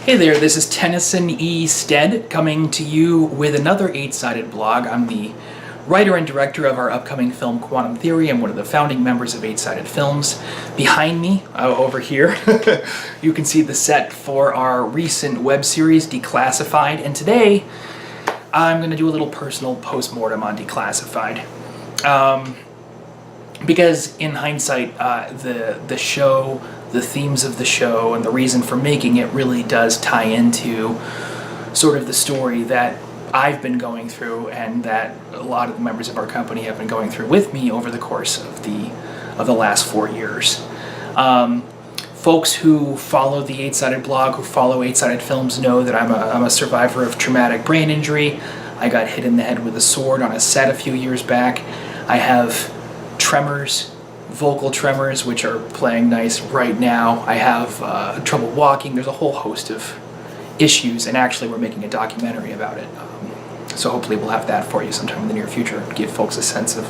Hey there, this is Tennyson E Stead coming to you with another 8-sided blog. I'm the writer and director of our upcoming film Quantum Theory. I'm one of the founding members of 8-sided Films. Behind me, over here, you can see the set for our recent web series Declassified, and today I'm going to do a little personal post-mortem on Declassified. Because in hindsight, the show, the themes of the show, and the reason for making it really does tie into sort of the story that I've been going through and that a lot of the members of our company have been going through with me over the course of the last 4 years. Folks who follow the 8-sided blog, who follow 8-sided Films, know that I'm a survivor of traumatic brain injury. I got hit in the head with a sword on a set a few years back. I have tremors, vocal tremors, which are playing nice right now. I have trouble walking. There's a whole host of issues, and actually we're making a documentary about it. So hopefully we'll have that for you sometime in the near future and give folks a sense of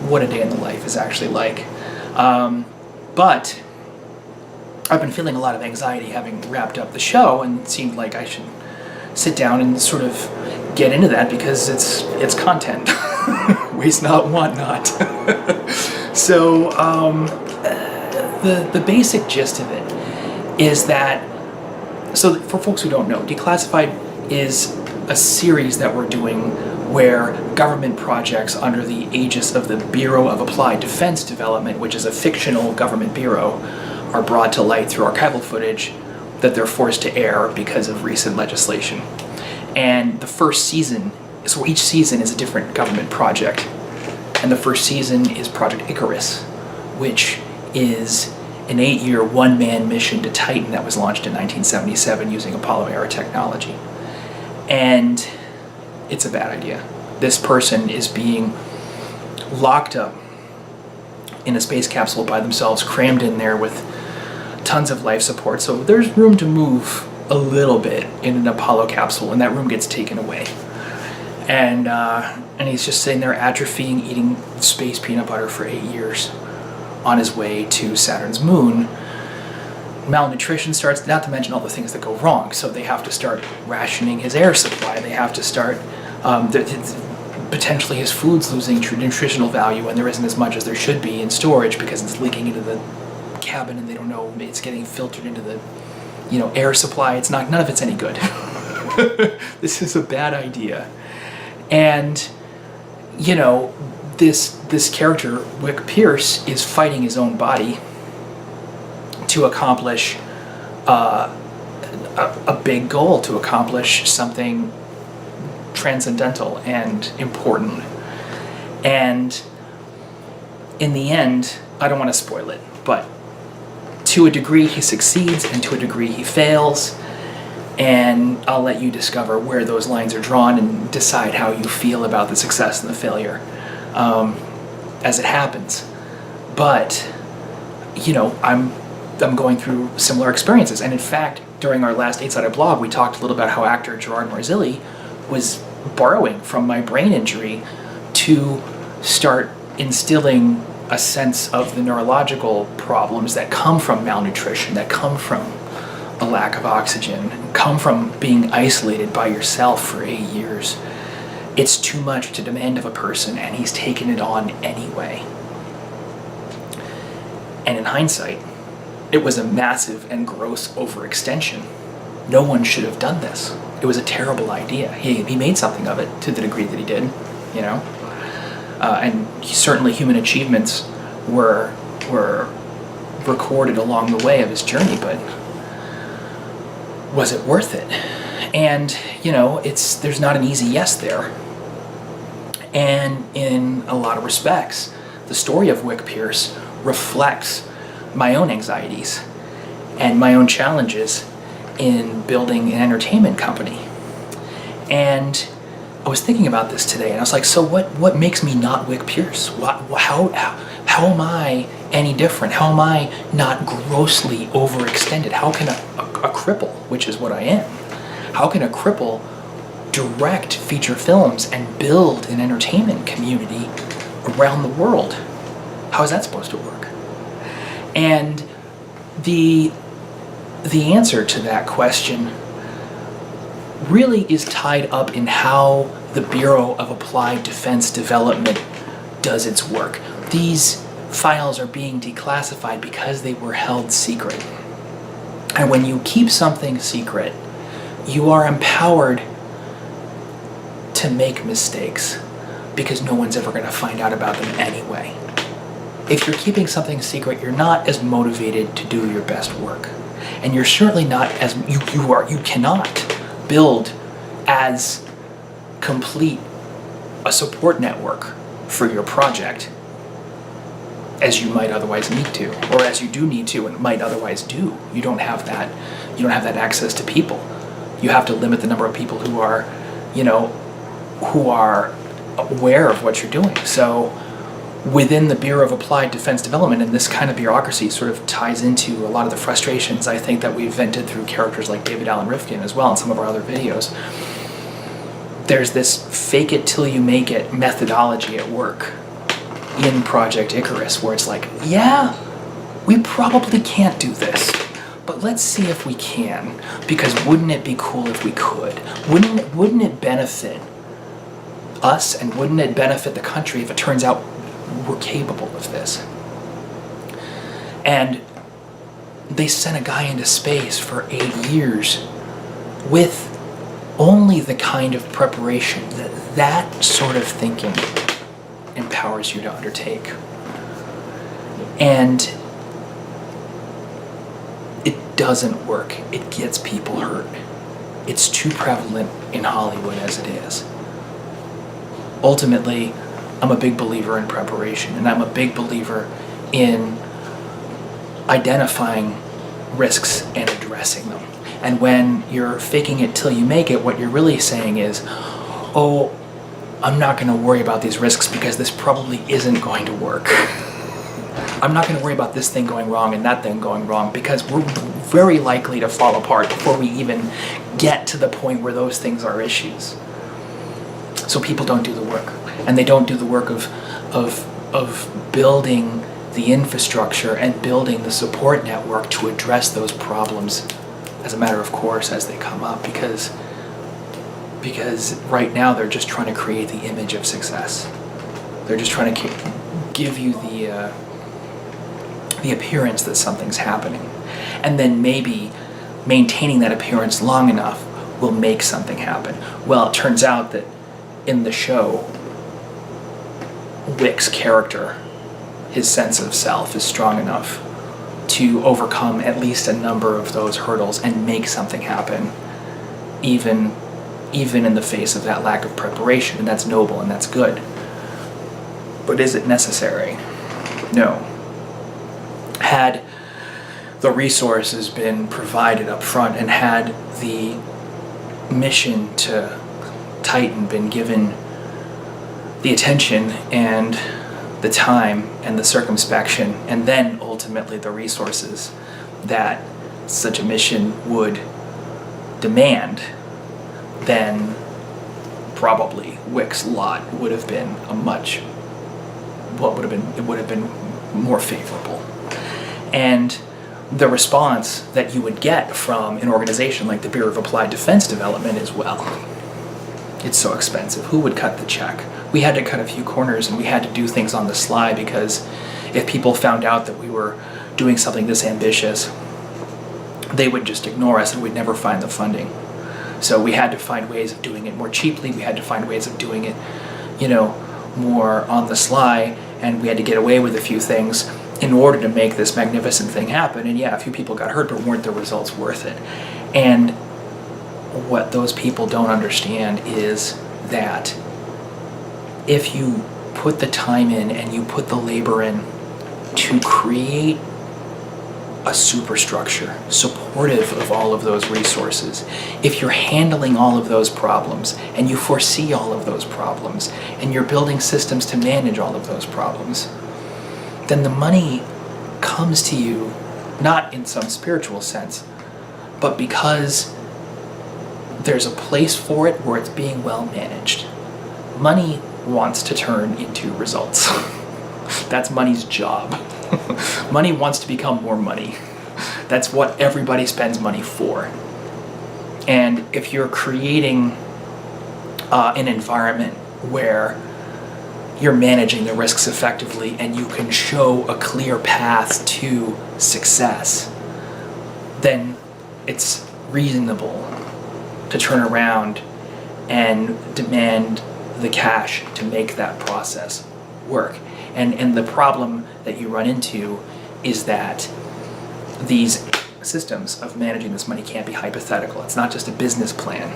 what a day in the life is actually like. But I've been feeling a lot of anxiety having wrapped up the show, and it seemed like I should sit down and sort of get into that because it's content. Waste not, want not. So the basic gist of it is that, so for folks who don't know, Declassified is a series that we're doing where government projects under the aegis of the Bureau of Applied Defense Development, which is a fictional government bureau, are brought to light through archival footage that they're forced to air because of recent legislation. And the first season, so each season is a different government project. And the first season is Project Icarus, which is an 8-year one-man mission to Titan that was launched in 1977 using Apollo-era technology. And it's a bad idea. This person is being locked up in a space capsule by themselves, crammed in there with tons of life support. So there's room to move a little bit in an Apollo capsule, and that room gets taken away. And he's just sitting there atrophying, eating space peanut butter for 8 years on his way to Saturn's moon. Malnutrition starts, not to mention all the things that go wrong. So they have to start rationing his air supply. They have to start, potentially his food's losing nutritional value, and there isn't as much as there should be in storage because it's leaking into the cabin and they don't know it's getting filtered into the air supply. It's not, none of it's any good. This is a bad idea. And, this character, Wick Pierce, is fighting his own body to accomplish a big goal, to accomplish something transcendental and important. And in the end, I don't want to spoil it, but to a degree he succeeds and to a degree he fails. And I'll let you discover where those lines are drawn and decide how you feel about the success and the failure as it happens. But, I'm going through similar experiences. And in fact, during our last 8-sided blog, we talked a little about how actor Gerard Marzilli was borrowing from my brain injury to start instilling a sense of the neurological problems that come from malnutrition, that come from a lack of oxygen, come from being isolated by yourself for 8 years. It's too much to demand of a person, and he's taken it on anyway. And in hindsight, it was a massive and gross overextension. No one should have done this. It was a terrible idea. He made something of it to the degree that he did, and certainly human achievements were recorded along the way of his journey, but was it worth it? And, there's not an easy yes there. And in a lot of respects, the story of Wick Pierce reflects my own anxieties and my own challenges in building an entertainment company. And I was thinking about this today, and I was like, so what makes me not Wick Pierce? How am I any different? How am I not grossly overextended? How can a cripple, which is what I am, how can a cripple direct feature films and build an entertainment community around the world? How is that supposed to work? And the the answer to that question really is tied up in how the Bureau of Applied Defense Development does its work. These files are being declassified because they were held secret. And when you keep something secret, you are empowered to make mistakes because no one's ever going to find out about them anyway. If you're keeping something secret, you're not as motivated to do your best work. And you're certainly not as, you cannot build as complete a support network for your project as you might otherwise need to, or as you do need to and might otherwise do. You don't have that access to people. You have to limit the number of people who are aware of what you're doing. So within the Bureau of Applied Defense Development, and this kind of bureaucracy sort of ties into a lot of the frustrations I think that we've vented through characters like David Allen Rifkin as well in some of our other videos. There's this fake it till you make it methodology at work in Project Icarus, where it's like, yeah, we probably can't do this, but let's see if we can, because wouldn't it be cool if we could? Wouldn't it benefit us, and wouldn't it benefit the country if it turns out we're capable of this? And they sent a guy into space for 8 years with only the kind of preparation that sort of thinking empowers you to undertake. And it doesn't work. It gets people hurt. It's too prevalent in Hollywood as it is. Ultimately, I'm a big believer in preparation, and I'm a big believer in identifying risks and addressing them. And when you're faking it till you make it, what you're really saying is, oh, I'm not going to worry about these risks because this probably isn't going to work. I'm not going to worry about this thing going wrong and that thing going wrong because we're very likely to fall apart before we even get to the point where those things are issues. So people don't do the work. And they don't do the work of building the infrastructure and building the support network to address those problems as a matter of course as they come up, because right now they're just trying to create the image of success. They're just trying to give you the appearance that something's happening. And then maybe maintaining that appearance long enough will make something happen. Well, it turns out that in the show, Wick's character, his sense of self is strong enough to overcome at least a number of those hurdles and make something happen, even in the face of that lack of preparation, and that's noble and that's good. But is it necessary? No. Had the resources been provided up front and had the mission to Titan been given the attention and the time and the circumspection, and then ultimately the resources that such a mission would demand, then probably Wick's lot would have been it would have been more favorable. And the response that you would get from an organization like the Bureau of Applied Defense Development is, well, it's so expensive. Who would cut the check? We had to cut a few corners and we had to do things on the sly, because if people found out that we were doing something this ambitious, they would just ignore us and we'd never find the funding. So we had to find ways of doing it more cheaply. We had to find ways of doing it, more on the sly, and we had to get away with a few things in order to make this magnificent thing happen. And yeah, a few people got hurt, but weren't the results worth it? And what those people don't understand is that if you put the time in and you put the labor in to create a superstructure supportive of all of those resources, if you're handling all of those problems and you foresee all of those problems and you're building systems to manage all of those problems, then the money comes to you not in some spiritual sense, but because there's a place for it where it's being well managed. Money wants to turn into results. That's money's job. Money wants to become more money. That's what everybody spends money for. And if you're creating an environment where you're managing the risks effectively and you can show a clear path to success, then it's reasonable to turn around and demand the cash to make that process work. And the problem that you run into is that these systems of managing this money can't be hypothetical. It's not just a business plan.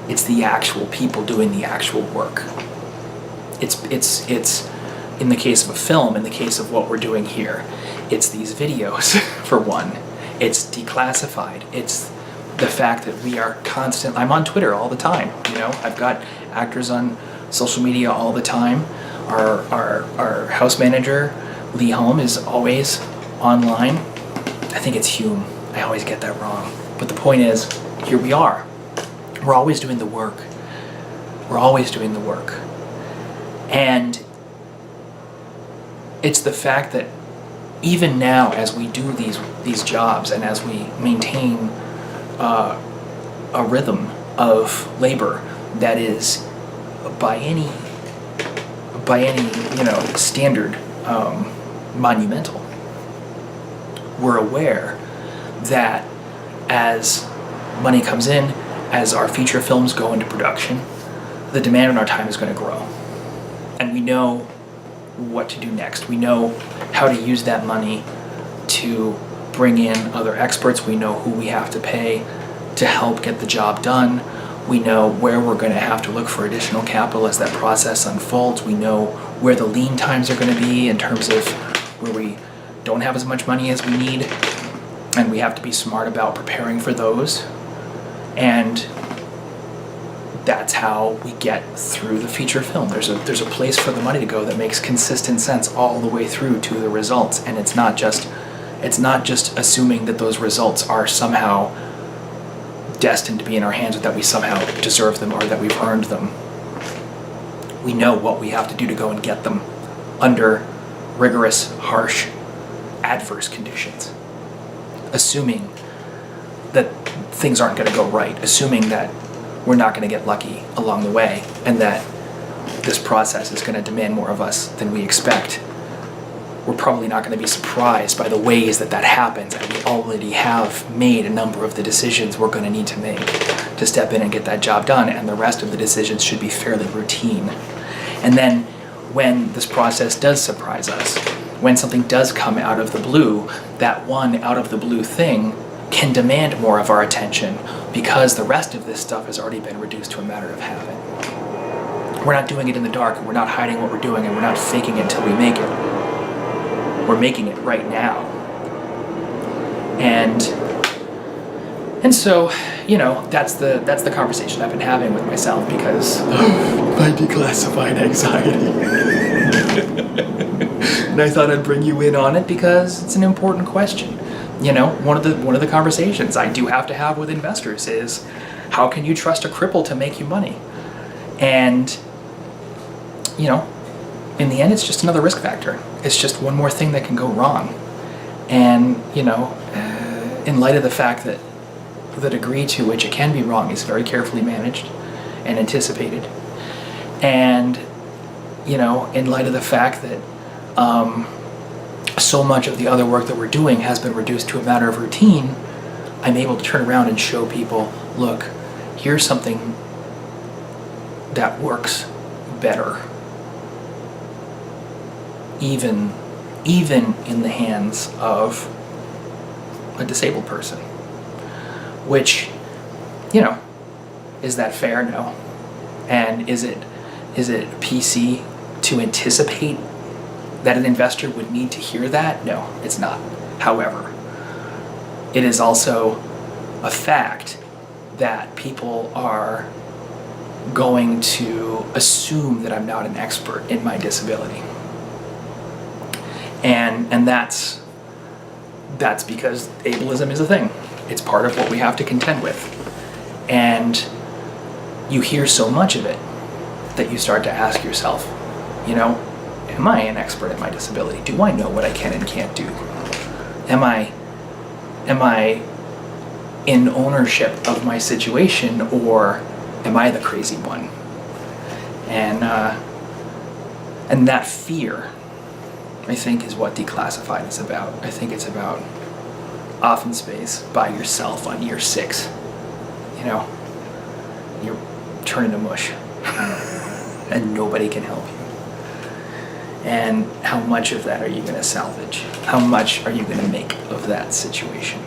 It's the actual people doing the actual work. It's in the case of a film, in the case of what we're doing here, it's these videos, for one. It's Declassified. It's the fact that we are I'm on Twitter all the time, I've got actors on social media all the time. Our house manager, Lee Holm, is always online. I think it's Hume. I always get that wrong. But the point is, here we are. We're always doing the work. We're always doing the work. And it's the fact that even now, as we do these jobs and as we maintain a rhythm of labor that is by any standard monumental, we're aware that as money comes in, as our feature films go into production, the demand on our time is going to grow. And we know what to do next. We know how to use that money to bring in other experts. We know who we have to pay to help get the job done. We know where we're going to have to look for additional capital as that process unfolds. We know where the lean times are going to be in terms of where we don't have as much money as we need, and we have to be smart about preparing for those. And that's how we get through the feature film. There's a place for the money to go that makes consistent sense all the way through to the results, and it's not just assuming that those results are somehow destined to be in our hands, or that we somehow deserve them, or that we've earned them. We know what we have to do to go and get them under rigorous, harsh, adverse conditions. Assuming that things aren't going to go right, assuming that we're not going to get lucky along the way, and that this process is going to demand more of us than we expect. We're probably not going to be surprised by the ways that happens, and we already have made a number of the decisions we're going to need to make to step in and get that job done, and the rest of the decisions should be fairly routine. And then when this process does surprise us, when something does come out of the blue, that one out of the blue thing can demand more of our attention because the rest of this stuff has already been reduced to a matter of habit. We're not doing it in the dark, we're not hiding what we're doing, and we're not faking it until we make it. We're making it right now. And so, that's the conversation I've been having with myself because of my declassified anxiety. And I thought I'd bring you in on it because it's an important question. One of the conversations I do have to have with investors is, how can you trust a cripple to make you money? And in the end, it's just another risk factor. It's just one more thing that can go wrong. And in light of the fact that the degree to which it can be wrong is very carefully managed and anticipated, and in light of the fact that so much of the other work that we're doing has been reduced to a matter of routine, I'm able to turn around and show people, look, here's something that works better, even in the hands of a disabled person. Which, is that fair? No. And is it PC to anticipate that an investor would need to hear that? No, it's not. However, it is also a fact that people are going to assume that I'm not an expert in my disability. And that's because ableism is a thing. It's part of what we have to contend with. And you hear so much of it that you start to ask yourself, am I an expert at my disability? Do I know what I can and can't do? Am am I in ownership of my situation, or am I the crazy one? And that fear, I think, is what Declassified is about. I think it's about off in space by yourself on year 6. You know, you're turning to mush and nobody can help you. And how much of that are you going to salvage? How much are you going to make of that situation?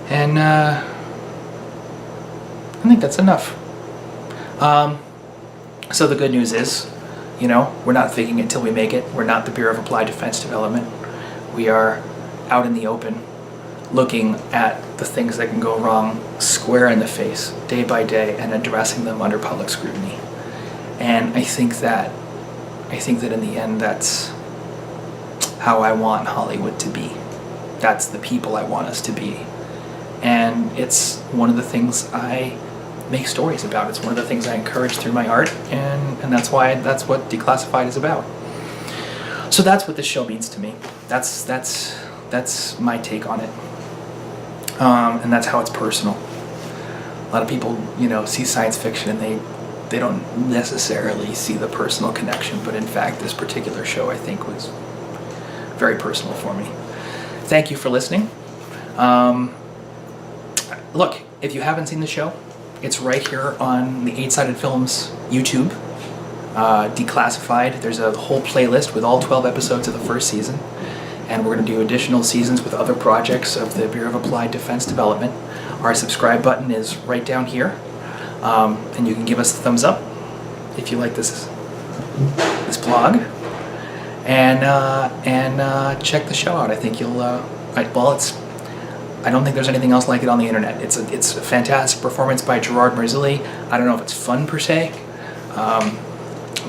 And I think that's enough. So the good news is, you know, we're not faking it till we make it. We're not the Bureau of Applied Defense Development. We are out in the open, looking at the things that can go wrong square in the face, day by day, and addressing them under public scrutiny. And I think that in the end, that's how I want Hollywood to be. That's the people I want us to be. And it's one of the things I make stories about. It's one of the things I encourage through my art, and that's what Declassified is about. So that's what this show means to me. That's my take on it. And that's how it's personal. A lot of people, you know, see science fiction and they don't necessarily see the personal connection, but in fact, this particular show, I think, was very personal for me. Thank you for listening. Look, if you haven't seen the show, it's right here on the 8-Sided Films YouTube, Declassified. There's a whole playlist with all 12 episodes of the first season, and we're going to do additional seasons with other projects of the Bureau of Applied Defense Development. Our subscribe button is right down here, and you can give us a thumbs up if you like this blog, and check the show out. I think you'll. I don't think there's anything else like it on the internet. It's a fantastic performance by Gerard Marzilli. I don't know if it's fun per se,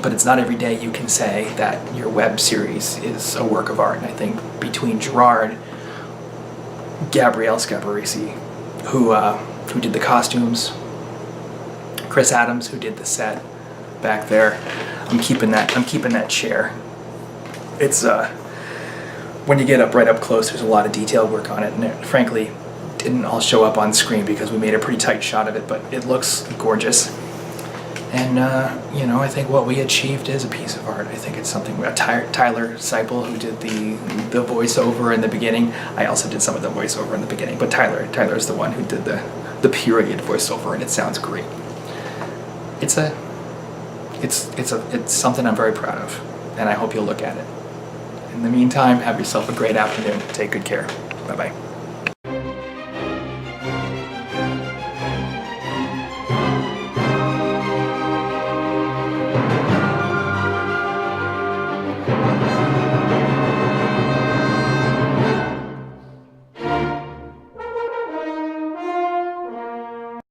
but it's not every day you can say that your web series is a work of art. And I think between Gerard, Gabrielle Scaparisi, who did the costumes, Chris Adams, who did the set back there, I'm keeping that chair. It's when you get right up close, there's a lot of detail work on it, and it frankly didn't all show up on screen because we made a pretty tight shot of it, but it looks gorgeous. And you know, I think what we achieved is a piece of art. I think it's something. Tyler Seipel, who did the voiceover in the beginning. I also did some of the voiceover in the beginning, but Tyler's the one who did the period voiceover, and it sounds great. It's something I'm very proud of, and I hope you'll look at it. In the meantime, have yourself a great afternoon. Take good care. Bye-bye.